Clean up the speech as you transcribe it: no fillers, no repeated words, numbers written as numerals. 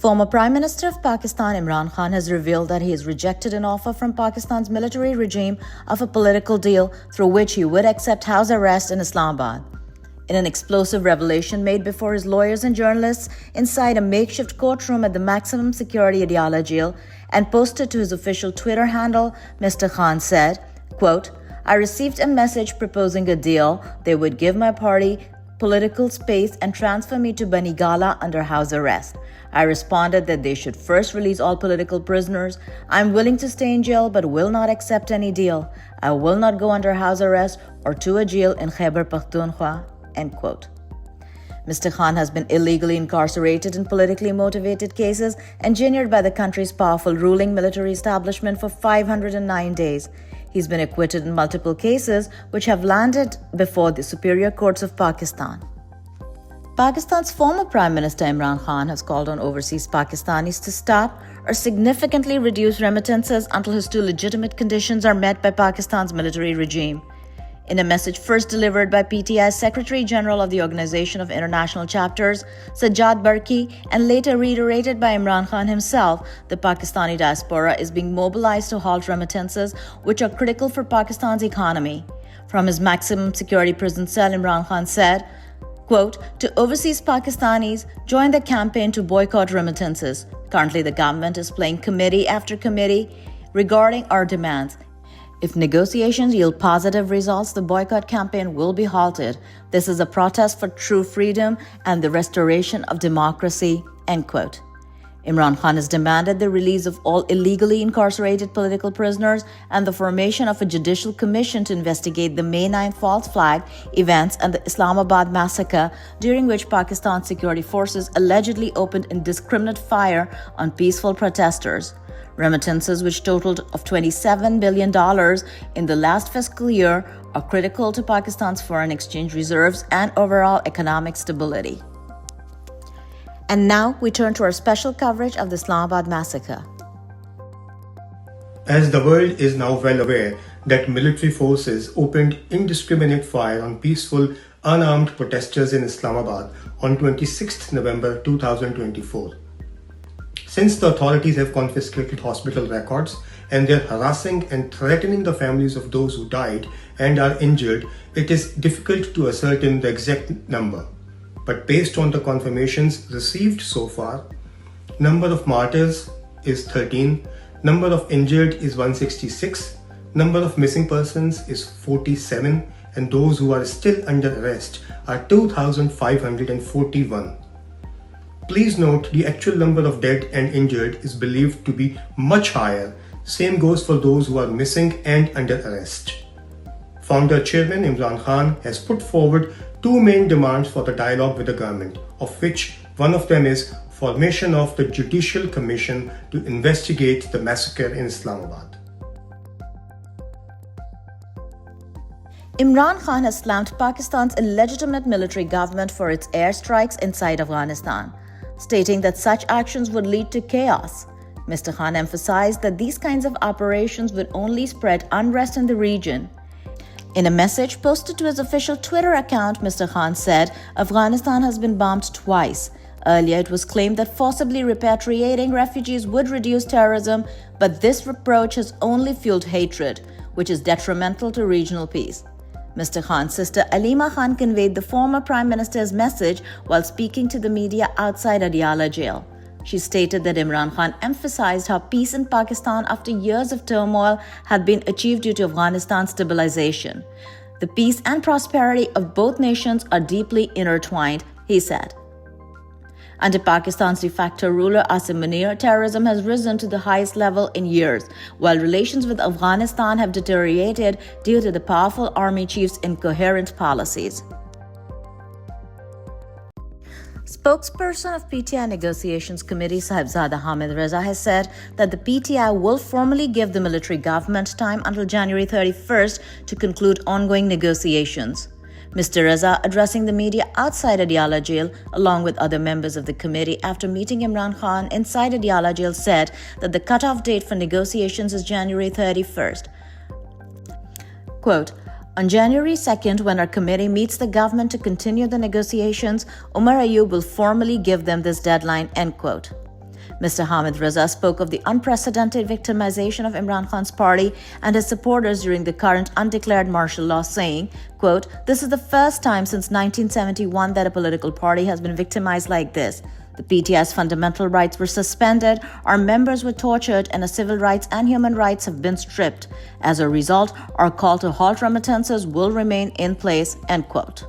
Former Prime Minister of Pakistan Imran Khan has revealed that he has rejected an offer from Pakistan's military regime of a political deal through which he would accept house arrest in Islamabad. In an explosive revelation made before his lawyers and journalists inside a makeshift courtroom at the maximum security Adiala jail and posted to his official Twitter handle, Mr. Khan said, quote, "I received a message proposing a deal. They would give my party political space and transfer me to Banigala under house arrest. I responded that they should first release all political prisoners. I'm willing to stay in jail but will not accept any deal. I will not go under house arrest or to a jail in Khyber Pakhtunkhwa." End quote. Mr. Khan has been illegally incarcerated in politically motivated cases engineered by the country's powerful ruling military establishment for 509 days. He's been acquitted in multiple cases which have landed before the superior courts of Pakistan. Pakistan's former Prime Minister Imran Khan has called on overseas Pakistanis to stop or significantly reduce remittances until his two legitimate conditions are met by Pakistan's military regime. In a message first delivered by PTI's Secretary General of the Organization of International Chapters, Sajjad Barki, and later reiterated by Imran Khan himself, the Pakistani diaspora is being mobilized to halt remittances, which are critical for Pakistan's economy. From his maximum security prison cell, Imran Khan said, quote, "To overseas Pakistanis, join the campaign to boycott remittances. Currently, the government is playing committee after committee regarding our demands. If negotiations yield positive results, the boycott campaign will be halted. This is a protest for true freedom and the restoration of democracy." End quote. Imran Khan has demanded the release of all illegally incarcerated political prisoners and the formation of a judicial commission to investigate the May 9th false flag events and the Islamabad massacre, during which Pakistan's security forces allegedly opened indiscriminate fire on peaceful protesters. Remittances, which totaled of $27 billion in the last fiscal year, are critical to Pakistan's foreign exchange reserves and overall economic stability. And now we turn to our special coverage of the Islamabad massacre. As the world is now well aware that military forces opened indiscriminate fire on peaceful, unarmed protesters in Islamabad on 26 November 2024. Since the authorities have confiscated hospital records and they're harassing and threatening the families of those who died and are injured, it is difficult to ascertain the exact number. But based on the confirmations received so far, number of martyrs is 13, number of injured is 166, number of missing persons is 47, and those who are still under arrest are 2,541. Please note the actual number of dead and injured is believed to be much higher. Same goes for those who are missing and under arrest. Founder Chairman Imran Khan has put forward two main demands for the dialogue with the government, of which one of them is formation of the Judicial Commission to investigate the massacre in Islamabad. Imran Khan has slammed Pakistan's illegitimate military government for its airstrikes inside Afghanistan, stating that such actions would lead to chaos. Mr. Khan emphasized that these kinds of operations would only spread unrest in the region. In a message posted to his official Twitter account, Mr. Khan said Afghanistan has been bombed twice. Earlier, it was claimed that forcibly repatriating refugees would reduce terrorism, but this reproach has only fueled hatred, which is detrimental to regional peace. Mr. Khan's sister Alima Khan conveyed the former Prime Minister's message while speaking to the media outside Adiala jail. She stated that Imran Khan emphasized how peace in Pakistan after years of turmoil had been achieved due to Afghanistan's stabilization. The peace and prosperity of both nations are deeply intertwined, he said. Under Pakistan's de facto ruler Asim Munir, terrorism has risen to the highest level in years, while relations with Afghanistan have deteriorated due to the powerful army chief's incoherent policies. Spokesperson of PTI Negotiations Committee Sahibzada Hamid Reza has said that the PTI will formally give the military government time until January 31st to conclude ongoing negotiations. Mr. Reza, addressing the media outside Adiala jail along with other members of the committee after meeting Imran Khan inside Adiala jail, said that the cutoff date for negotiations is January 31st. Quote, "On January 2nd, when our committee meets the government to continue the negotiations, Umar Ayub will formally give them this deadline," end quote. Mr. Hamid Raza spoke of the unprecedented victimization of Imran Khan's party and his supporters during the current undeclared martial law, saying, quote, "This is the first time since 1971 that a political party has been victimized like this. The PTI's fundamental rights were suspended, our members were tortured, and our civil rights and human rights have been stripped. As a result, our call to halt remittances will remain in place," end quote.